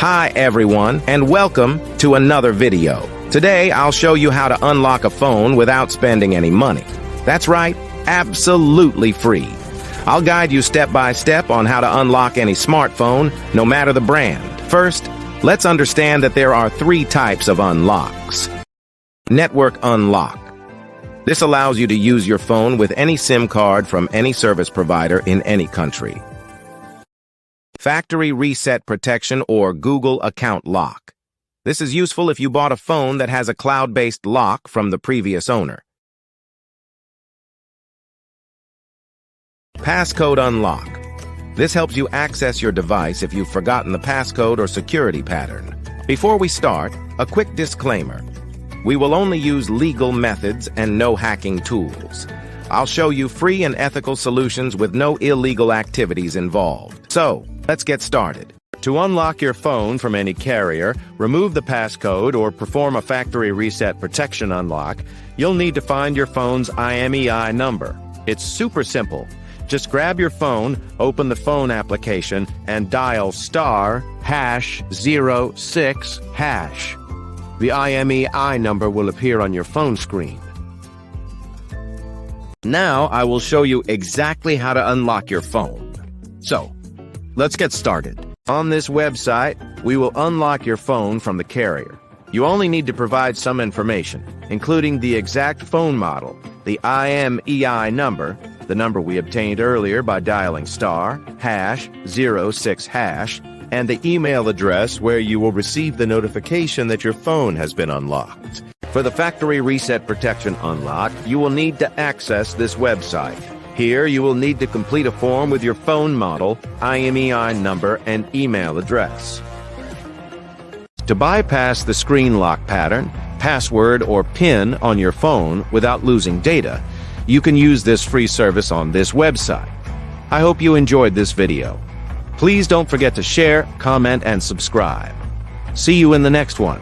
Hi everyone, and welcome to another video. Today I'll show you how to unlock a phone without spending any money. That's right, absolutely free. I'll guide you step by step on how to unlock any smartphone, no matter the brand. First, let's understand that there are three types of unlocks. Network unlock. This allows you to use your phone with any SIM card from any service provider in any country. Factory reset protection or Google account lock. This is useful if you bought a phone that has a cloud-based lock from the previous owner. Passcode unlock. This helps you access your device if you've forgotten the passcode or security pattern. Before we start, a quick disclaimer. We will only use legal methods and no hacking tools. I'll show you free and ethical solutions with no illegal activities involved. So, let's get started. To unlock your phone from any carrier, remove the passcode, or perform a factory reset protection unlock, you'll need to find your phone's IMEI number. It's super simple. Just grab your phone, open the phone application, and dial *#06#. The IMEI number will appear on your phone screen. Now I will show you exactly how to unlock your phone. So, let's get started. On this website, we will unlock your phone from the carrier. You only need to provide some information, including the exact phone model, the IMEI number, the number we obtained earlier by dialing *#06#, and the email address where you will receive the notification that your phone has been unlocked. For the factory reset protection unlock, you will need to access this website. Here, you will need to complete a form with your phone model, IMEI number, and email address. To bypass the screen lock pattern, password, or PIN on your phone without losing data, you can use this free service on this website. I hope you enjoyed this video. Please don't forget to share, comment, and subscribe. See you in the next one.